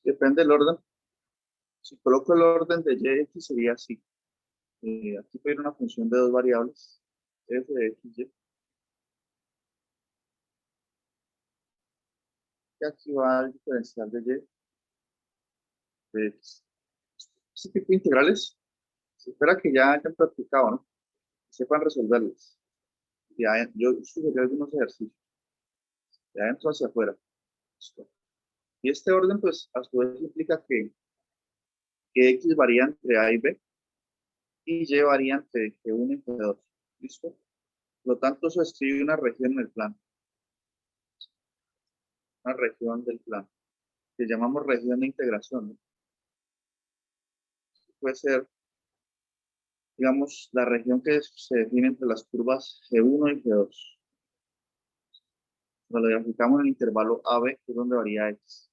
Depende del orden. Si coloco el orden de y de x sería así. Aquí puede ir una función de dos variables, f de x, y, y aquí va el diferencial de y de x. Este tipo de integrales se espera que ya hayan practicado, ¿no? Que sepan resolverlas. Yo sugerí algunos ejercicios, de adentro hacia afuera. Listo. Y este orden, pues, a su vez implica que x varía entre a y b y y varía entre g1 y g2. ¿Listo? Por lo tanto, eso escribe una región en el plano, una región del plano, que llamamos región de integración, ¿no? Puede ser, digamos, la región que se define entre las curvas G1 y G2. Cuando lo aplicamos en el intervalo AB, que es donde varía X.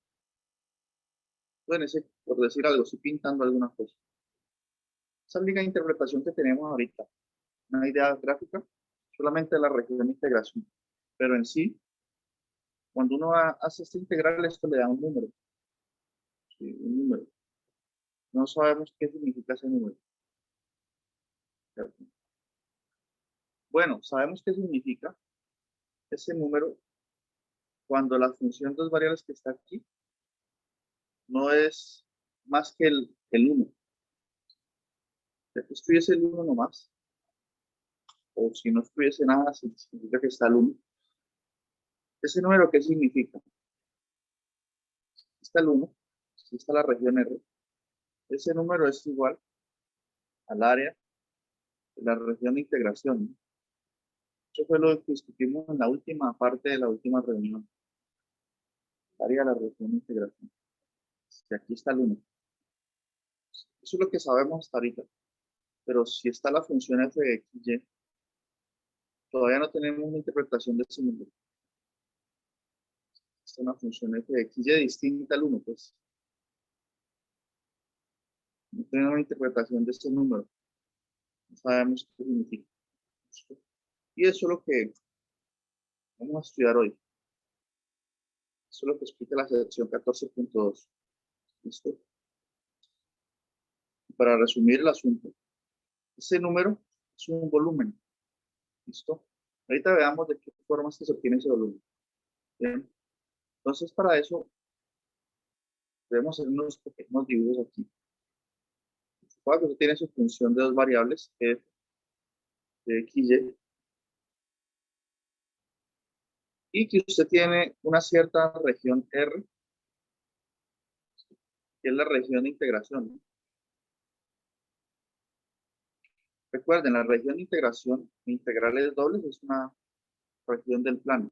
Bueno, por decir algo, estoy pintando alguna cosa. Esa es la única interpretación que tenemos ahorita. Una idea gráfica, solamente la región de integración. Pero en sí, cuando uno hace esta integral, esto le da un número. Sí, un número. No sabemos qué significa ese número. ¿Cierto? Bueno, sabemos qué significa ese número cuando la función de dos variables que está aquí no es más que el 1. Si aquí estuviese el 1 nomás, o si no estuviese nada, significa que está el 1. ¿Ese número qué significa? Está el 1, aquí está la región R. Ese número es igual al área de la región de integración, ¿no? Eso fue lo que discutimos en la última parte de la última reunión. El área de la región de integración. Y aquí está el 1. Eso es lo que sabemos hasta ahorita. Pero si está la función f de x, y, todavía no tenemos una interpretación de ese número. Esta es una función f de x, y distinta al 1, pues. No tenemos una interpretación de este número. No sabemos qué significa. Y eso es lo que vamos a estudiar hoy. Eso es lo que explica la sección 14.2. ¿Listo? Para resumir el asunto, ese número es un volumen. ¿Listo? Ahorita veamos de qué forma se obtiene ese volumen. Bien. Entonces, para eso, debemos hacer unos pequeños dibujos aquí. Supongo que usted tiene su función de dos variables, f de x, y que usted tiene una cierta región R, que es la región de integración, ¿no? Recuerden, la región de integración, integrales dobles, es una región del plano.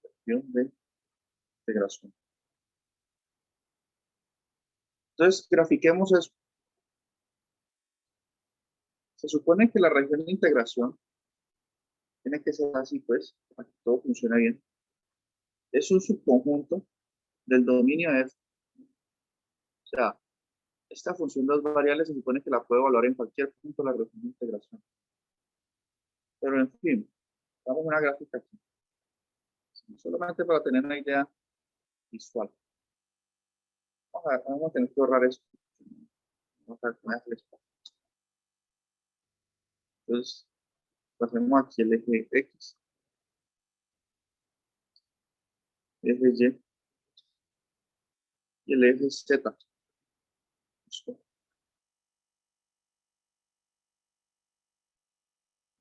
Región de integración. Entonces, grafiquemos eso. Se supone que la región de integración tiene que ser así, pues, para que todo funcione bien. Es un subconjunto del dominio F. O sea, esta función de dos variables se supone que la puedo evaluar en cualquier punto de la región de integración. Pero, en fin, damos una gráfica aquí. Solamente para tener una idea visual. Vamos a tener que borrar esto. Vamos a poner esto. Entonces, pasemos aquí el eje X, eje y el eje Z. ¿Listo?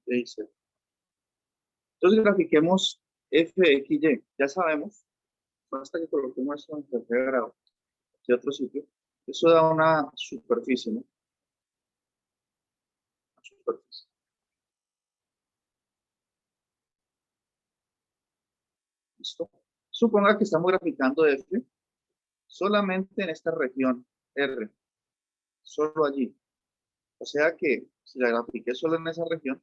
Y Z. Entonces, grafiquemos f de x, y. Ya sabemos, basta que coloquemos esto en tercer grado de otro sitio. Eso da una superficie, ¿no? Una superficie. ¿Listo? Suponga que estamos graficando f solamente en esta región R, solo allí. O sea que si la grafiqué solo en esa región,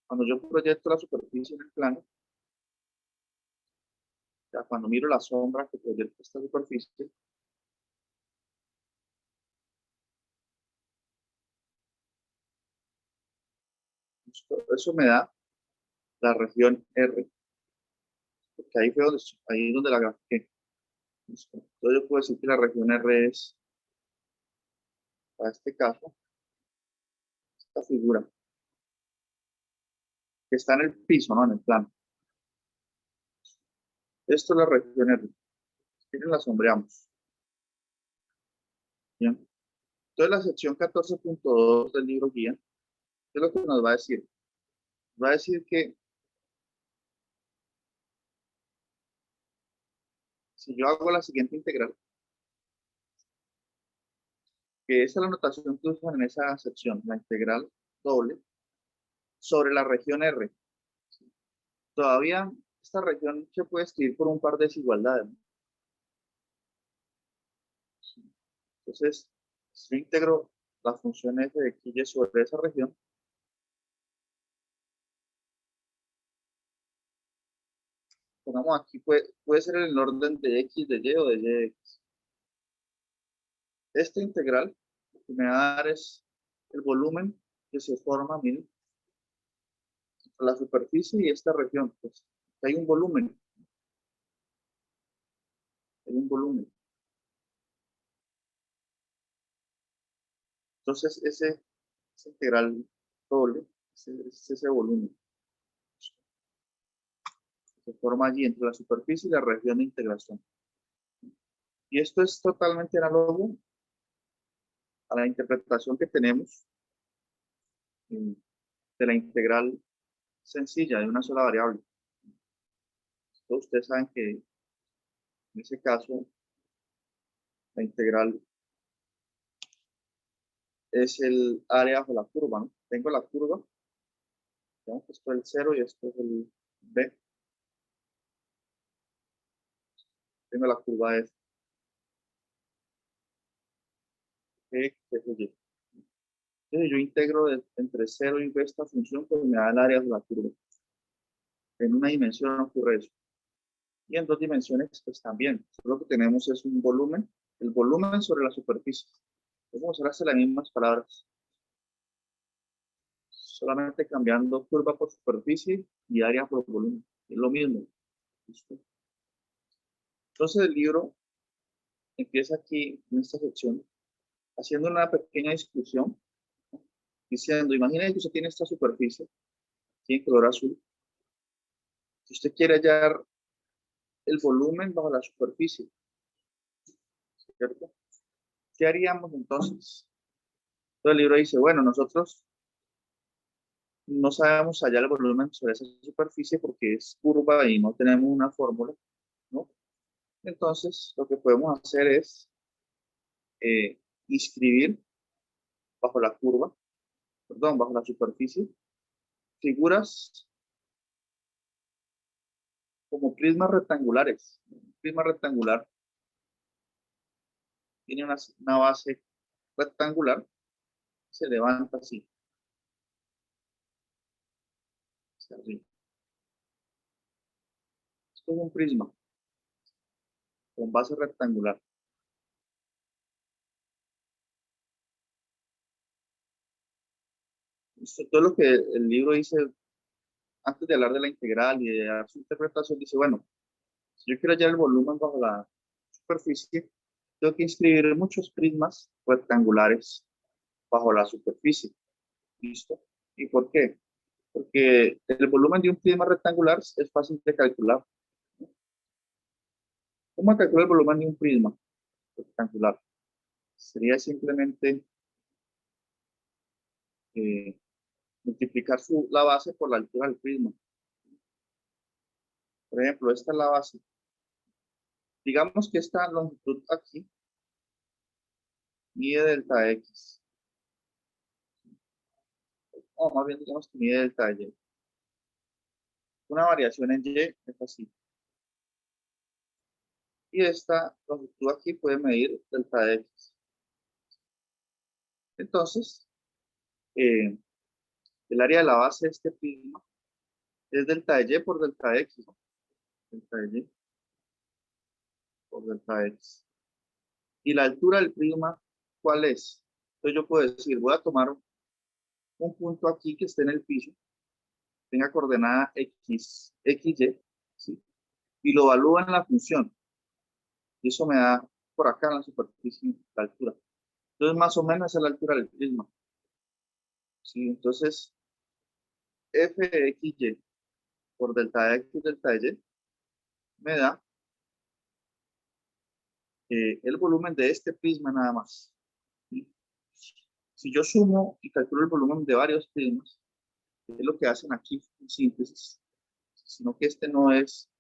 cuando yo proyecto la superficie en el plano, o sea, cuando miro la sombra que proyecta esta superficie, eso me da la región R, porque ahí fue donde la grafiqué. Listo. Entonces yo puedo decir que la región R es, para este caso, esta figura, que está en el piso, ¿no? En el plano. Esto es la región R. Miren, la sombreamos. Bien. Entonces la sección 14.2 del libro guía, ¿qué es lo que nos va a decir? Va a decir que si yo hago la siguiente integral, que esa es la notación que usan en esa sección, la integral doble sobre la región R. Todavía esta región se puede escribir por un par de desigualdades, ¿no? Entonces, si yo integro la función f de x sobre esa región, pongamos aquí, puede ser en el orden de x de y o de y de x. Esta integral lo que me va a dar es el volumen que se forma, miren, entre la superficie y esta región. Pues hay un volumen, hay un volumen. Entonces, ese integral doble es ese volumen. Se forma allí entre la superficie y la región de integración. Y esto es totalmente análogo a la interpretación que tenemos de la integral sencilla de una sola variable. Todos ustedes saben que en ese caso la integral es el área bajo la curva, ¿no? Tengo la curva, digamos que esto es el 0 y esto es el b. Tengo la curva f, que es el y. Entonces yo integro entre 0 y b esta función, pues me da el área de la curva. En una dimensión ocurre eso. Y en dos dimensiones, pues también. Lo que tenemos es un volumen, el volumen sobre la superficie. Vamos a hacer las mismas palabras, solamente cambiando curva por superficie y área por volumen. Es lo mismo. ¿Listo? Entonces el libro empieza aquí, en esta sección, haciendo una pequeña discusión, diciendo, imagínense que usted tiene esta superficie, tiene color azul. Si usted quiere hallar el volumen bajo la superficie, ¿cierto? ¿Qué haríamos entonces? Entonces el libro dice, bueno, nosotros no sabemos hallar el volumen sobre esa superficie porque es curva y no tenemos una fórmula, ¿no? Entonces, lo que podemos hacer es inscribir bajo la curva, perdón, bajo la superficie, figuras como prismas rectangulares. Un prisma rectangular tiene una base rectangular, se levanta así, hacia arriba. Esto es un prisma con base rectangular. Esto es lo que el libro dice antes de hablar de la integral y de dar su interpretación. Dice, bueno, si yo quiero hallar el volumen bajo la superficie, tengo que inscribir muchos prismas rectangulares bajo la superficie. ¿Listo? ¿Y por qué? Porque el volumen de un prisma rectangular es fácil de calcular. ¿Cómo calcular el volumen de un prisma rectangular? Sería simplemente eh, multiplicar la base por la altura del prisma. Por ejemplo, esta es la base. Digamos que esta longitud aquí mide delta x. O más bien digamos que mide delta y. Una variación en y es así. Y esta longitud aquí puede medir delta x. Entonces, eh, el área de la base de este prisma es delta de y por delta x, ¿no? Delta de y por delta x. Y la altura del prisma, ¿cuál es? Entonces yo puedo decir, voy a tomar un punto aquí que esté en el piso, tenga coordenada x, xy, ¿sí? Y lo evalúo en la función. Y eso me da por acá en la superficie la altura. Entonces, más o menos esa es la altura del prisma. ¿Sí? Entonces, f de xy por delta de x delta de y me da el volumen de este prisma nada más. ¿Sí? Si yo sumo y calculo el volumen de varios prismas, es lo que hacen aquí en síntesis, sino que este no es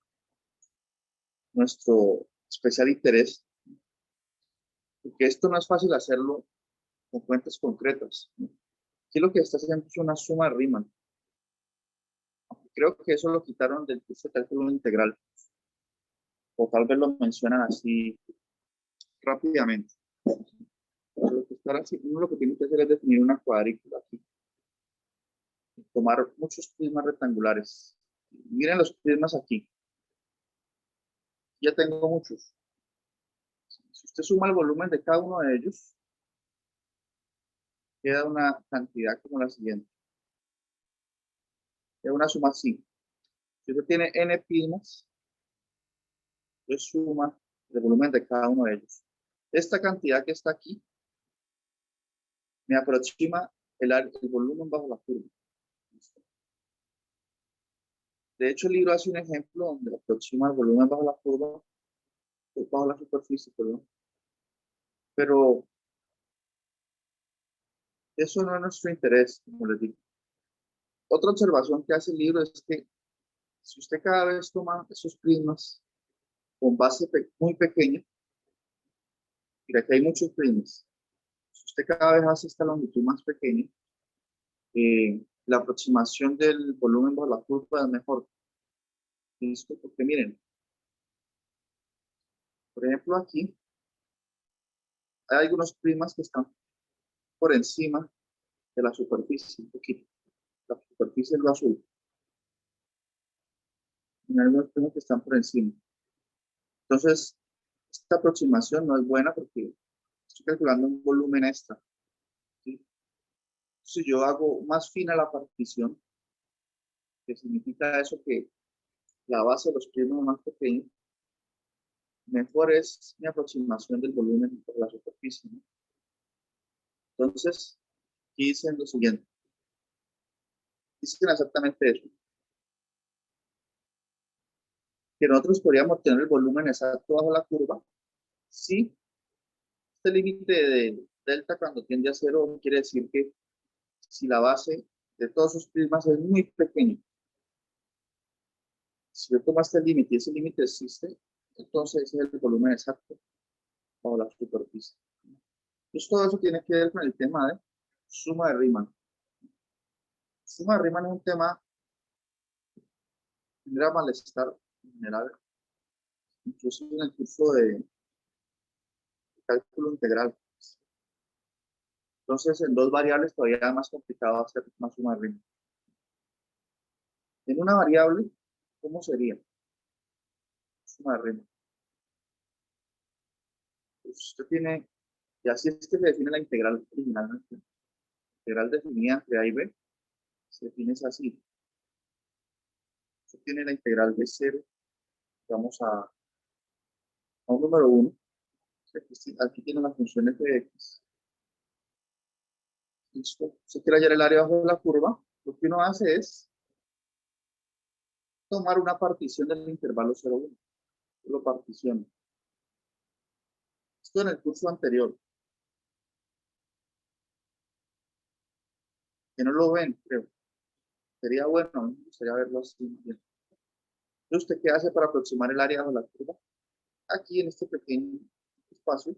nuestro especial interés, porque esto no es fácil hacerlo con cuentas concretas. Aquí lo que está haciendo es una suma de Riemann. Creo que eso lo quitaron del curso de cálculo integral, o tal vez lo mencionan así rápidamente. Uno lo que tiene que hacer es definir una cuadrícula aquí. Tomar muchos prismas rectangulares. Miren los prismas aquí. Ya tengo muchos. Si usted suma el volumen de cada uno de ellos, queda una cantidad como la siguiente. Es una suma así. Si usted tiene n prismas, es suma el volumen de cada uno de ellos. Esta cantidad que está aquí me aproxima el volumen bajo la curva. De hecho, el libro hace un ejemplo donde aproxima el volumen bajo la curva, bajo la superficie, perdón. Pero eso no es nuestro interés, como les digo. Otra observación que hace el libro es que si usted cada vez toma esos prismas con base muy pequeña, mira que hay muchos prismas, si usted cada vez hace esta longitud más pequeña, la aproximación del volumen bajo la curva es mejor. ¿Listo? Porque miren, por ejemplo aquí, hay algunos prismas que están por encima de la superficie, un poquito. La superficie es lo azul. Y hay algunos prismas que están por encima. Entonces, esta aproximación no es buena porque estoy calculando un volumen extra. ¿Sí? Si yo hago más fina la partición, que significa eso que la base de los prismas es más pequeña, mejor es mi aproximación del volumen por la superficie, ¿no? Entonces, aquí dicen lo siguiente. Dicen exactamente eso. Que nosotros podríamos tener el volumen exacto bajo la curva si este límite de delta cuando tiende a cero quiere decir que si la base de todos sus prismas es muy pequeña. Si yo tomo este límite y ese límite existe, entonces ese es el volumen exacto bajo la superficie. Entonces todo eso tiene que ver con el tema de suma de Riemann. Suma de Riemann es un tema que genera malestar en general, incluso en el curso de cálculo integral. Entonces, en dos variables todavía es más complicado hacer una suma de Riemann. En una variable, ¿cómo sería? Suma de Riemann. Pues usted tiene, y así es que se define la integral originalmente. La integral definida entre A y B se define así. Usted tiene la integral de 0, vamos a un número 1. Aquí tiene la función f de x. Listo. Si quiere hallar el área bajo la curva, lo que uno hace es tomar una partición del intervalo 0,1. Lo particiona. Esto en el curso anterior. Que no lo ven, creo. Sería bueno, me gustaría verlo así. Bien. Entonces, ¿usted qué hace para aproximar el área bajo la curva? Aquí en este pequeño espacio,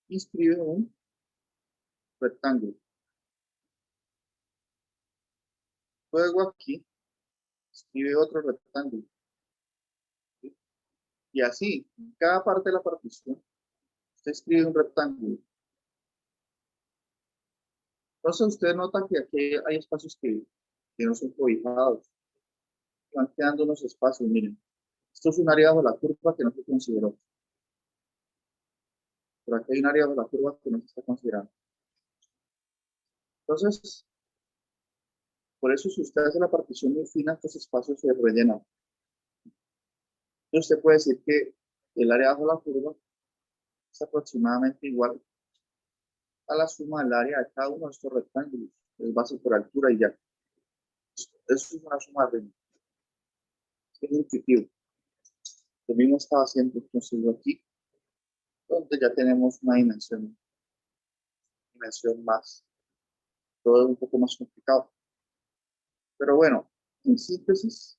inscribe un rectángulo. Luego aquí, escribe otro rectángulo. ¿Sí? Y así, en cada parte de la partición, usted escribe un rectángulo. Entonces usted nota que aquí hay espacios que no son cobijados. Van quedando unos espacios, miren. Esto es un área bajo la curva que no se consideró. Por aquí hay un área bajo la curva que no se está considerando. Entonces, por eso si usted hace la partición muy fina, estos espacios se rellenan. Entonces usted puede decir que el área bajo la curva es aproximadamente igual a la suma del área de cada uno de estos rectángulos. Es base por altura y ya. Eso es una suma de ritmo. Es intuitivo. Lo mismo estaba haciendo entonces aquí, donde ya tenemos una dimensión más. Todo es un poco más complicado. Pero bueno, en síntesis,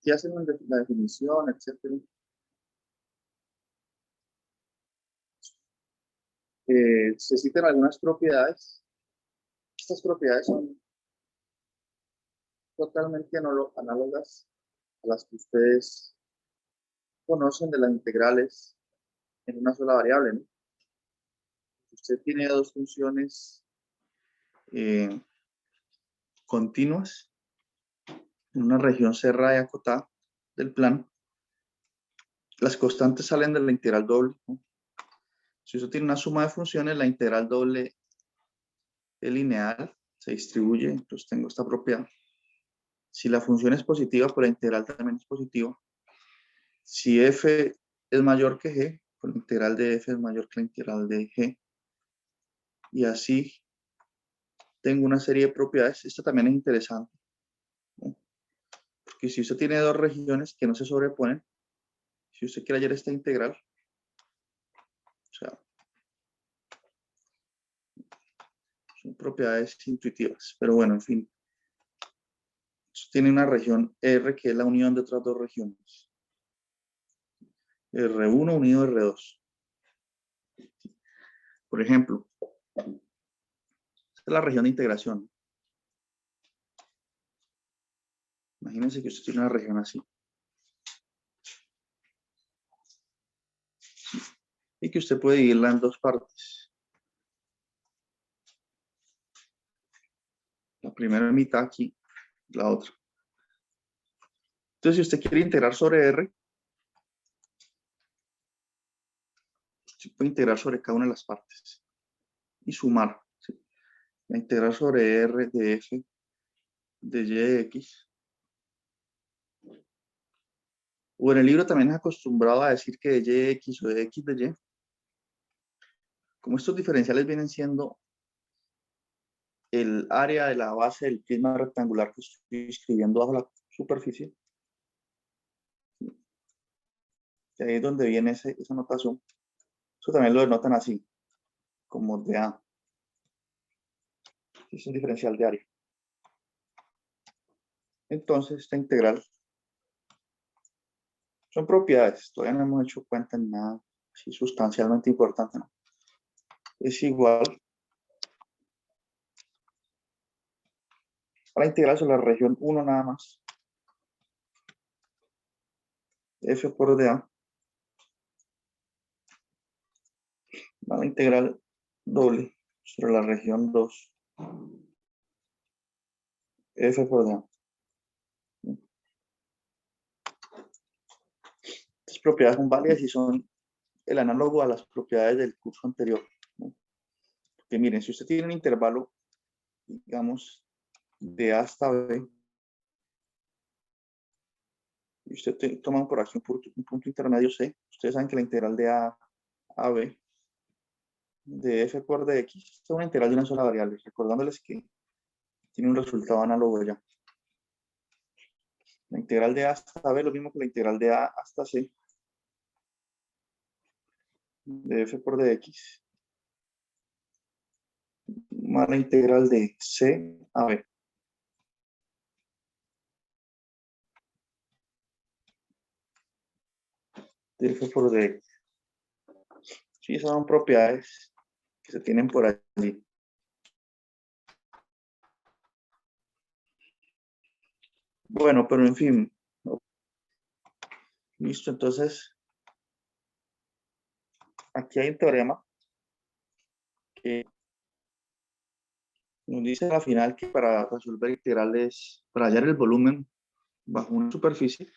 si hacen la definición, etcétera, se citan algunas propiedades. Estas propiedades son totalmente análogas a las que ustedes conocen de las integrales en una sola variable, ¿no? Si usted tiene dos funciones eh, continuas en una región cerrada y acotada del plano, las constantes salen de la integral doble, ¿no? Si usted tiene una suma de funciones, la integral doble es lineal, se distribuye, entonces tengo esta propiedad. Si la función es positiva, pues la integral también es positiva. Si f es mayor que g, pues la integral de f es mayor que la integral de g. Y así tengo una serie de propiedades. Esta también es interesante, ¿no? Porque si usted tiene dos regiones que no se sobreponen, si usted quiere hallar esta integral, o sea, son propiedades intuitivas. Pero bueno, en fin. Tiene una región R que es la unión de otras dos regiones. R1 unido a R2. Por ejemplo, esta es la región de integración. Imagínense que usted tiene una región así. Y que usted puede dividirla en dos partes. La primera mitad aquí, la otra. Entonces, si usted quiere integrar sobre R, usted puede integrar sobre cada una de las partes y sumar. ¿Sí? Integrar sobre R de F de Y de X. O en el libro también es acostumbrado a decir que de Y de X o de X de Y. Como estos diferenciales vienen siendo el área de la base del prisma rectangular que estoy escribiendo bajo la superficie, y ahí es donde viene esa notación. Eso también lo denotan así, como de A. Es un diferencial de área. Entonces, esta integral son propiedades. Todavía no hemos hecho cuenta en nada así sustancialmente importante, ¿no? Es igual a la integral sobre la región 1 nada más. F por dA. A la integral doble sobre la región 2. F por dA. Estas propiedades son válidas y son el análogo a las propiedades del curso anterior, ¿no? Porque miren, si usted tiene un intervalo, digamos, de A hasta B, y usted toma por aquí un punto intermedio C, ustedes saben que la integral de A a B de f por dx es una integral de una sola variable, recordándoles que tiene un resultado análogo ya. La integral de A hasta B es lo mismo que la integral de A hasta C de f por dx más la integral de C a B. De f por dx. Sí, esas son propiedades que se tienen por allí. Bueno, pero en fin. Listo, entonces aquí hay un teorema que nos dice al final que para resolver integrales, para hallar el volumen bajo una superficie,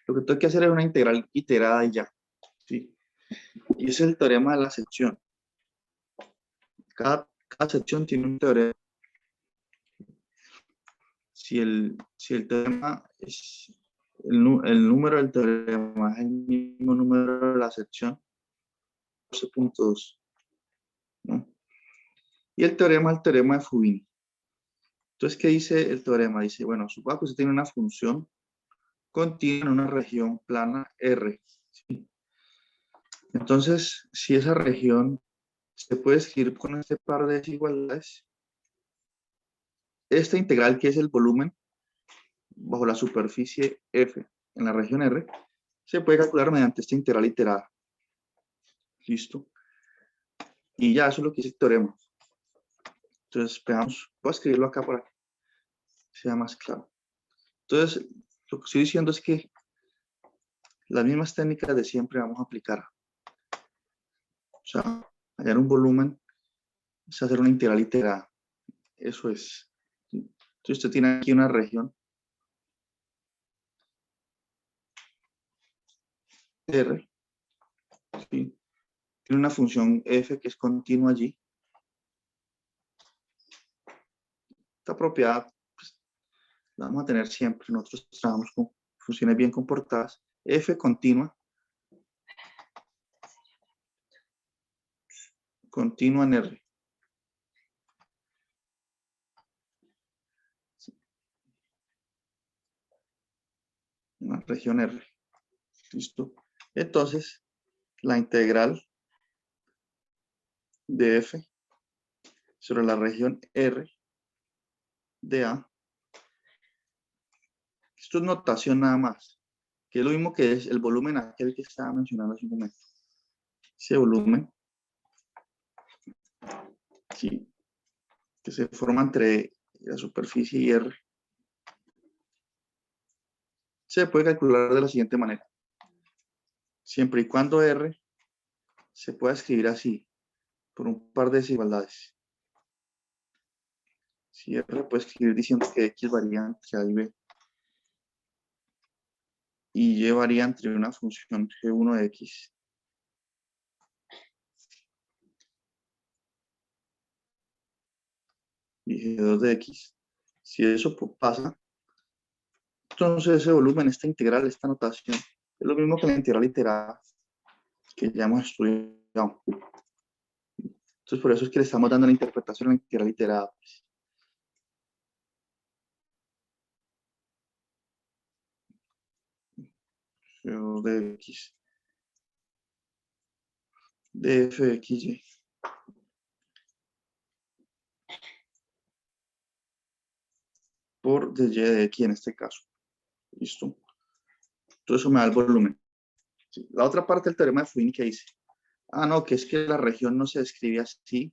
lo que tengo que hacer es una integral iterada y ya. ¿Sí? Y ese es el teorema de la sección. Cada sección tiene un teorema. Si el teorema es el número del teorema es el mismo número de la sección, 12.2, ¿no? Y el teorema es el teorema de Fubini. Entonces, ¿qué dice el teorema? Dice, bueno, suponga que usted tiene una función continua en una región plana R, ¿sí? Entonces, si esa región se puede escribir con este par de desigualdades, esta integral que es el volumen bajo la superficie F en la región R, se puede calcular mediante esta integral iterada. ¿Listo? Y ya, eso es lo que dice el teorema. Entonces, veamos, voy a escribirlo acá para que sea más claro. Entonces, lo que estoy diciendo es que las mismas técnicas de siempre vamos a aplicar. O sea, hallar un volumen es hacer una integral iterada. Eso es. Entonces, usted tiene aquí una región R, ¿sí? Tiene una función f que es continua allí. Esta propiedad pues, la vamos a tener siempre. Nosotros trabajamos con funciones bien comportadas. F continua en R. Una región R. ¿Listo? Entonces, la integral de f sobre la región R de A. Esto es notación nada más, que es lo mismo que es el volumen aquel que estaba mencionando hace un momento. Ese volumen, sí, que se forma entre la superficie y R, se puede calcular de la siguiente manera. Siempre y cuando R se pueda escribir así, por un par de desigualdades. Si R puede escribir diciendo que X varía entre A y B, y Y varía entre una función G1 de X y G2 de X. Si eso pasa, entonces ese volumen, esta integral, esta notación, es lo mismo que la integral iterada que ya hemos estudiado. Entonces por eso es que le estamos dando la interpretación a la integral iterada. G2 de X de f de xy por dy de x en este caso. ¿Listo? Todo eso me da el volumen. Sí. La otra parte del teorema de Fubini que dice, no, que es que la región no se describe así,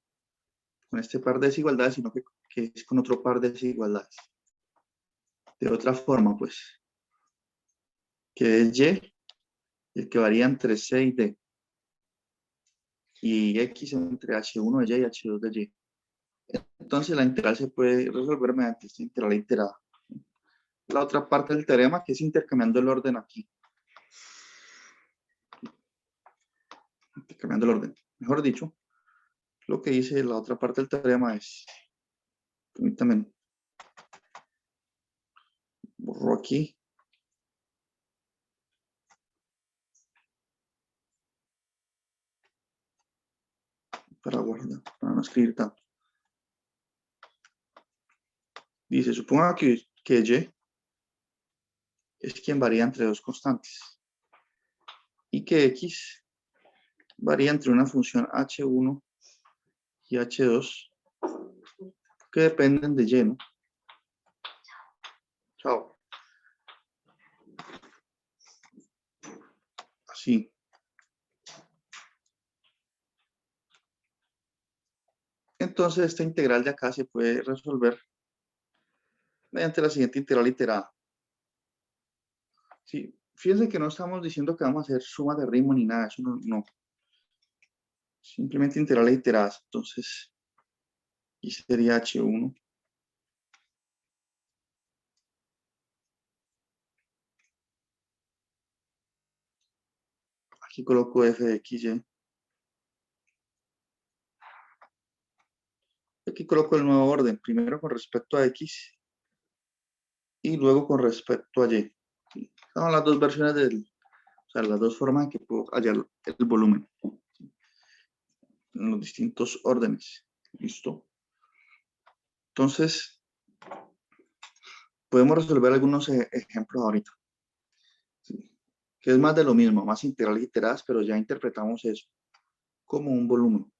con este par de desigualdades, sino que es con otro par de desigualdades. De otra forma, pues, que es y, el que varía entre c y d, y x entre h1 de y y h2 de y. Entonces la integral se puede resolver mediante esta integral iterada. La otra parte del teorema que es intercambiando el orden aquí. Intercambiando el orden. Mejor dicho, lo que dice la otra parte del teorema es, permítame, borro aquí. Para guardar, para no escribir tanto. Dice, suponga que y es quien varía entre dos constantes y que x varía entre una función h1 y h2 que dependen de y, ¿no? Chao. Así. Entonces esta integral de acá se puede resolver mediante la siguiente integral iterada. Sí, fíjense que no estamos diciendo que vamos a hacer suma de ritmo ni nada, eso no. Simplemente integrales iteradas. Entonces, y sería h1. Aquí coloco f de xy. Aquí coloco el nuevo orden, primero con respecto a x y luego con respecto a y. Son las dos versiones o sea, las dos formas en que puedo hallar el volumen en los distintos órdenes. ¿Listo? Entonces, podemos resolver algunos ejemplos ahorita. ¿Sí? Que es más de lo mismo, más integrales y iteradas, pero ya interpretamos eso como un volumen.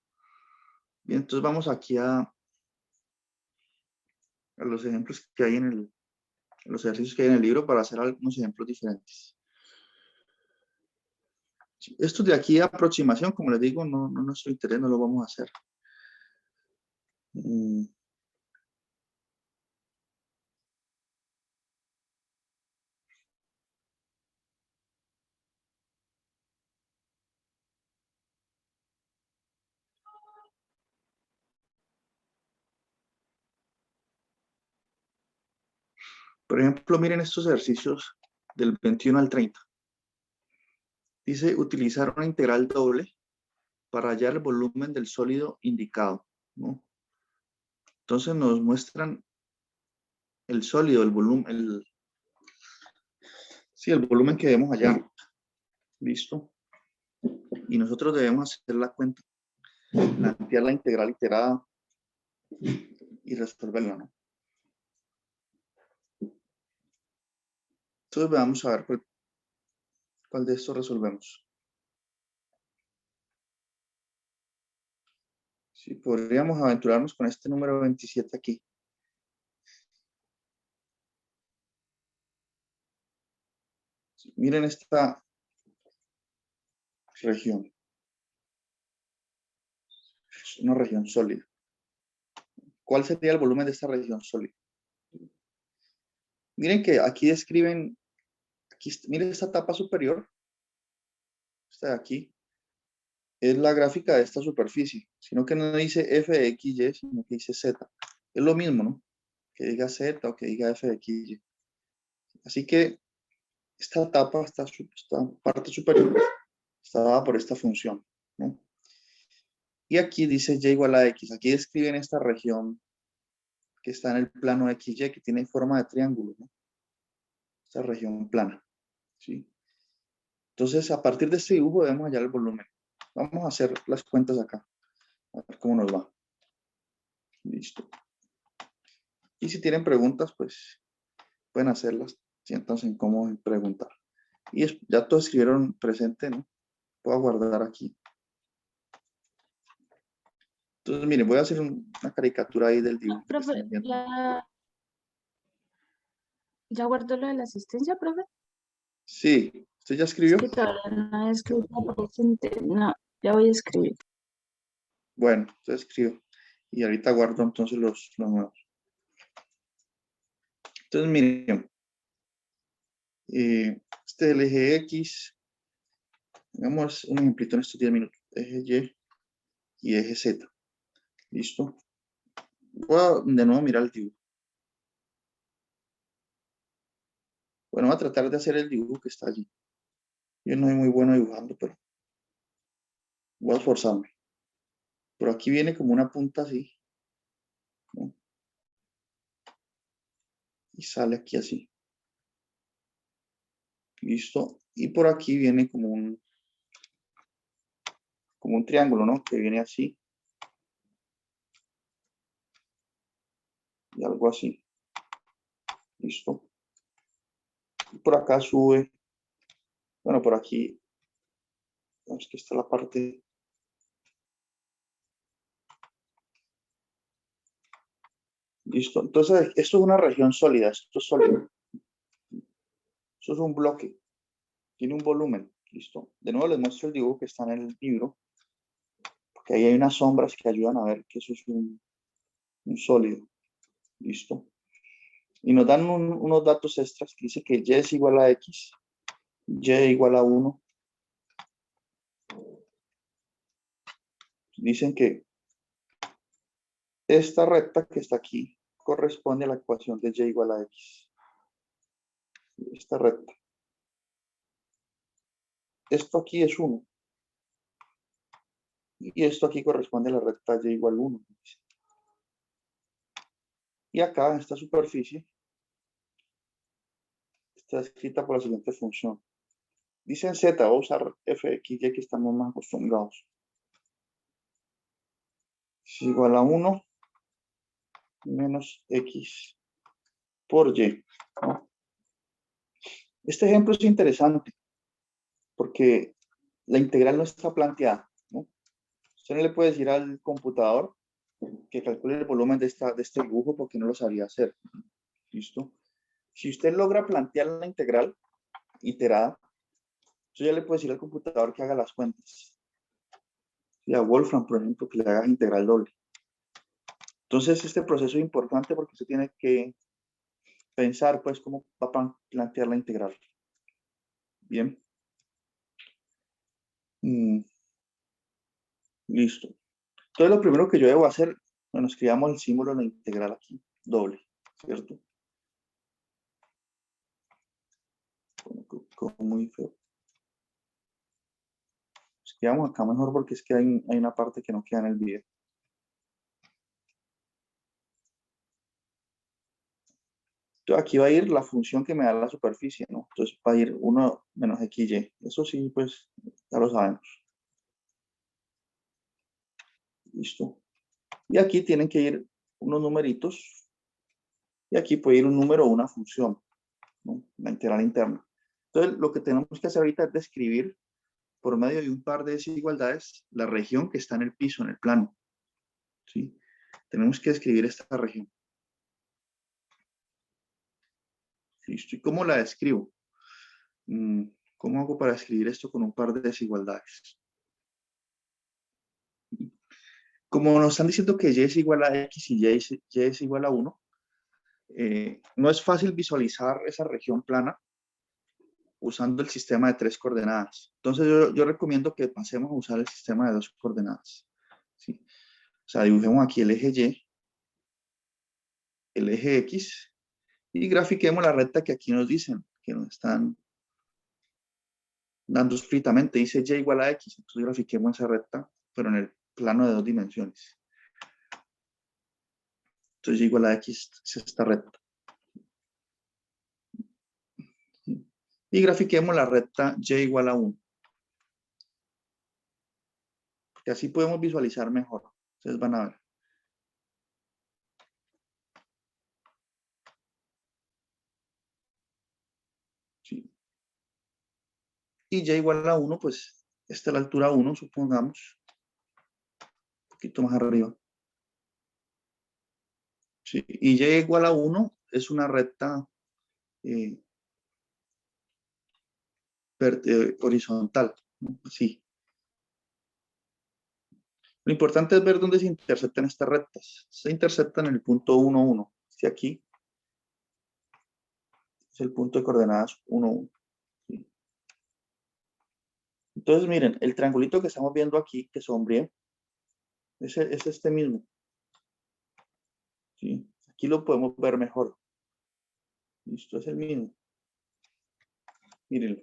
Bien, entonces vamos aquí a los ejemplos que hay los ejercicios que hay en el libro para hacer algunos ejemplos diferentes. Sí, estos de aquí, aproximación, como les digo, no nuestro interés, no lo vamos a hacer. Por ejemplo, miren estos ejercicios del 21 al 30. Dice utilizar una integral doble para hallar el volumen del sólido indicado, ¿no? Entonces nos muestran el sólido, el volumen, sí, el volumen que debemos hallar. Listo. Y nosotros debemos hacer la cuenta, plantear la integral iterada y resolverla, ¿no? Entonces vamos a ver cuál de estos resolvemos. Sí, podríamos aventurarnos con este número 27 aquí. Sí, miren esta región. Es una región sólida. ¿Cuál sería el volumen de esta región sólida? Miren que aquí describen, miren esta tapa superior, esta de aquí, es la gráfica de esta superficie, sino que no dice f de x, y, sino que dice z. Es lo mismo, ¿no? Que diga z o que diga f de x, y. Así que esta tapa, esta parte superior, está dada por esta función, ¿no? Y aquí dice y igual a x. Aquí describen esta región que está en el plano XY, que tiene forma de triángulo, ¿no? Esta región plana, ¿sí? Entonces, a partir de este dibujo debemos hallar el volumen. Vamos a hacer las cuentas acá, a ver cómo nos va. Listo. Y si tienen preguntas, pues pueden hacerlas. Siéntanse incómodos en preguntar. Y ya todos escribieron presente, ¿no? Puedo guardar aquí. Entonces, miren, voy a hacer una caricatura ahí del dibujo que Profe, están viendo. ¿ya guardó lo de la asistencia, profe? Sí, ¿usted ya Es escribió? que todavía no he escrito presente. No, ya voy a escribir. Bueno, entonces escribo. Y ahorita guardo entonces los nuevos. Entonces, miren, este es el eje X. Hagamos un ejemplito en estos 10 minutos. Eje Y y eje Z. ¿Listo? Voy a de nuevo mirar el dibujo. Bueno, voy a tratar de hacer el dibujo que está allí. Yo no soy muy bueno dibujando, pero voy a esforzarme. Pero aquí viene como una punta así, ¿no? Y sale aquí así. ¿Listo? Y por aquí viene como un triángulo, ¿no? Que viene así. Y algo así. ¿Listo? Y por acá sube. Bueno, por aquí. Vamos que está la parte. Listo. Entonces, esto es una región sólida. Esto es sólido. Eso es un bloque. Tiene un volumen. Listo. De nuevo les muestro el dibujo que está en el libro. Porque ahí hay unas sombras que ayudan a ver que eso es un sólido. Listo. Y nos dan unos datos extras que dice que y es igual a x, y igual a 1. Dicen que esta recta que está aquí corresponde a la ecuación de y igual a x. Esta recta. Esto aquí es 1. Y esto aquí corresponde a la recta y igual a 1. Y acá en esta superficie, está escrita por la siguiente función. Dice en Z, voy a usar f de x, ya que estamos más acostumbrados. Es igual a 1 menos x por y, ¿no? Este ejemplo es interesante porque la integral no está planteada, ¿no? Usted no le puede decir al computador que calcule el volumen de este dibujo porque no lo sabría hacer. ¿Listo? Si usted logra plantear la integral iterada, yo ya le puedo decir al computador que haga las cuentas. Y a Wolfram, por ejemplo, que le haga integral doble. Entonces, este proceso es importante porque usted tiene que pensar, pues, cómo va a plantear la integral. Bien. Listo. Entonces, lo primero que yo debo hacer, bueno, escribamos el símbolo de la integral aquí, doble, ¿cierto? Como muy feo. Escribamos acá mejor porque es que hay una parte que no queda en el video. Entonces, aquí va a ir la función que me da la superficie, ¿no? Entonces, va a ir 1 menos xy. Eso sí, pues, ya lo sabemos. Listo. Y aquí tienen que ir unos numeritos. Y aquí puede ir un número o una función, ¿no? La integral interna. Entonces, lo que tenemos que hacer ahorita es describir por medio de un par de desigualdades la región que está en el piso, en el plano. ¿Sí? Tenemos que describir esta región. ¿Listo? ¿Y cómo la describo? ¿Cómo hago para escribir esto con un par de desigualdades? Como nos están diciendo que y es igual a x y y es igual a 1, no es fácil visualizar esa región plana usando el sistema de 3 coordenadas. Entonces yo recomiendo que pasemos a usar el sistema de 2 coordenadas. ¿Sí? O sea, dibujemos aquí el eje y, el eje x, y grafiquemos la recta que aquí nos dicen, que nos están dando explícitamente. Dice y igual a x, entonces grafiquemos esa recta, pero en el plano de 2 dimensiones. Entonces y igual a x es esta recta. Y grafiquemos la recta y igual a 1. Porque así podemos visualizar mejor. Ustedes van a ver. Sí. Y y igual a 1, pues esta es la altura 1, supongamos. Un poquito más arriba. Sí. Y y igual a 1 es una recta horizontal. ¿No? Sí. Lo importante es ver dónde se interceptan estas rectas. Se interceptan en el punto 1, 1. Este aquí es el punto de coordenadas 1, 1. ¿Sí? Entonces, miren, el triangulito que estamos viendo aquí, que sombríe, es este mismo. ¿Sí? Aquí lo podemos ver mejor. Listo, es el mismo. Mírenlo.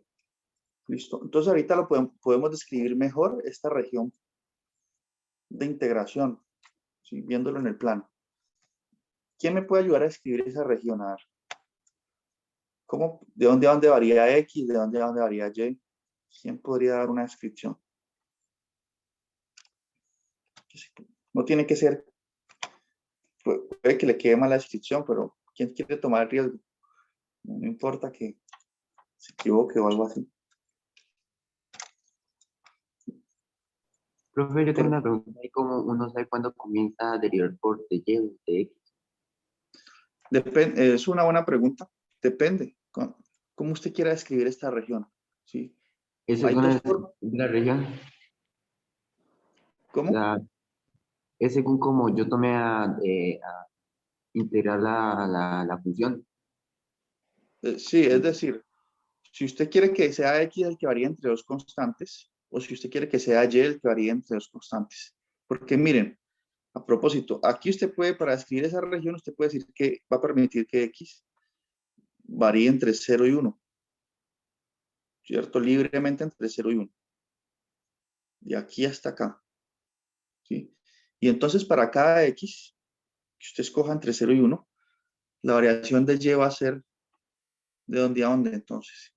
Listo. Entonces, ahorita lo podemos describir mejor, esta región de integración, ¿sí? Viéndolo en el plano. ¿Quién me puede ayudar a describir esa región? A ver. ¿Cómo, de dónde a dónde varía X? ¿De dónde a dónde varía Y? ¿Quién podría dar una descripción? No tiene que ser, puede que le quede mal la descripción, pero ¿quién quiere tomar el riesgo? No importa que se equivoque o algo así. Profe, yo tengo una pregunta. ¿Y cómo uno sabe cuándo comienza a derivar por de Y o de X? Es una buena pregunta. Depende. ¿Cómo usted quiera describir esta región? ¿Sí? Eso Hay es dos una, formas. la región, ¿Cómo? es según como yo tomé a integrar la función. Sí, es decir, si usted quiere que sea X el que varía entre dos constantes, o si usted quiere que sea Y el que varía entre dos constantes. Porque miren, a propósito, aquí usted puede, para describir esa región, usted puede decir que va a permitir que X varíe entre 0 y 1, ¿cierto? Libremente entre 0 y 1. De aquí hasta acá, ¿sí? Y entonces para cada X que usted escoja entre 0 y 1, la variación de Y va a ser ¿De dónde a dónde entonces?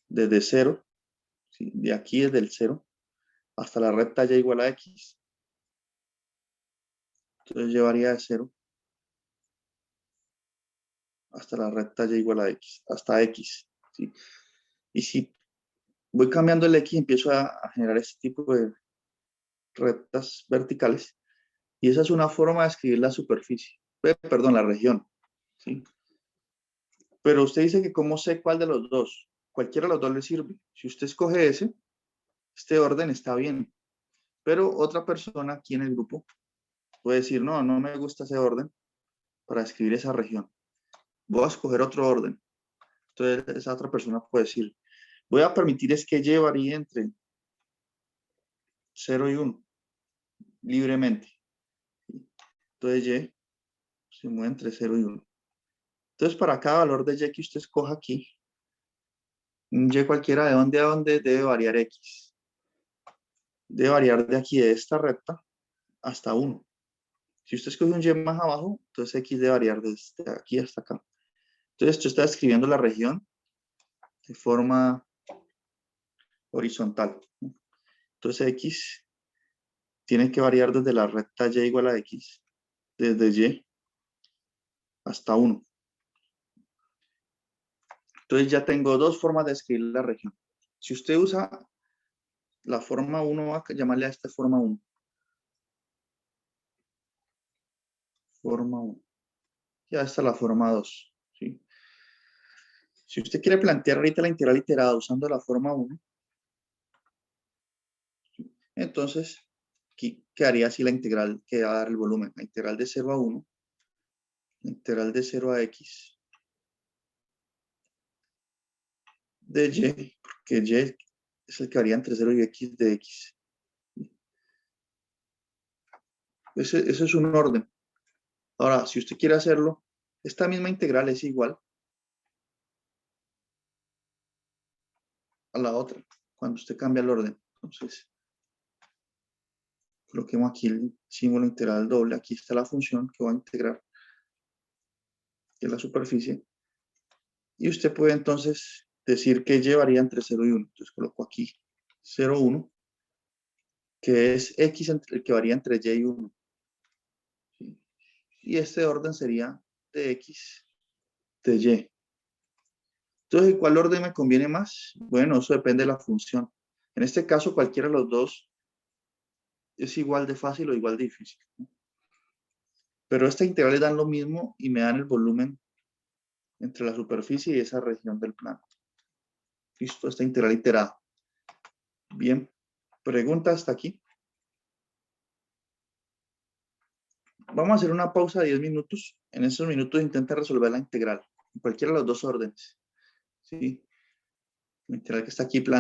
Desde 0, ¿sí? De aquí desde el 0 hasta la recta y igual a x. Entonces llevaría de 0 hasta la recta y igual a x, hasta x, ¿sí? Y si voy cambiando el x, empiezo a generar este tipo de rectas verticales. Y esa es una forma de escribir la superficie, perdón, la región, ¿sí? Pero usted dice que cómo sé cuál de los dos. Cualquiera de los dos le sirve. Si usted escoge ese, este orden está bien. Pero otra persona aquí en el grupo puede decir, no, no me gusta ese orden para escribir esa región. Voy a escoger otro orden. Entonces esa otra persona puede decir, voy a permitir es que Y varíe entre 0 y 1, libremente. Entonces Y se mueve entre 0 y 1. Entonces para cada valor de Y que usted escoja aquí, un Y cualquiera de dónde a dónde debe variar X. Debe variar de aquí, de esta recta, hasta 1. Si usted escoge un Y más abajo, entonces X debe variar desde aquí hasta acá. Entonces esto está escribiendo la región de forma horizontal. Entonces X tiene que variar desde la recta Y igual a X, desde Y hasta 1. Entonces ya tengo dos formas de escribir la región. Si usted usa la forma 1, va a llamarle a esta forma 1. Forma 1. Ya está la forma 2. ¿Sí? Si usted quiere plantear ahorita la integral iterada usando la forma 1, entonces aquí quedaría así la integral que va a dar el volumen. La integral de 0 a 1, la integral de 0 a x de y, porque y es el que varía entre 0 y x de x. Ese es un orden. Ahora, si usted quiere hacerlo, esta misma integral es igual a la otra, cuando usted cambia el orden. Entonces, coloquemos aquí el símbolo integral doble. Aquí está la función que va a integrar, que es la superficie. Y usted puede entonces decir que y varía entre 0 y 1. Entonces coloco aquí 0, 1, que es x el que varía entre y y 1. ¿Sí? Y este orden sería de x de y. Entonces, ¿cuál orden me conviene más? Bueno, eso depende de la función. En este caso, cualquiera de los dos es igual de fácil o igual de difícil. Pero estas integrales dan lo mismo y me dan el volumen entre la superficie y esa región del plano. Listo, esta integral iterada. Bien, pregunta hasta aquí. Vamos a hacer una pausa de 10 minutos. En esos minutos intenta resolver la integral, en cualquiera de los dos órdenes. ¿Sí? La integral que está aquí planteada.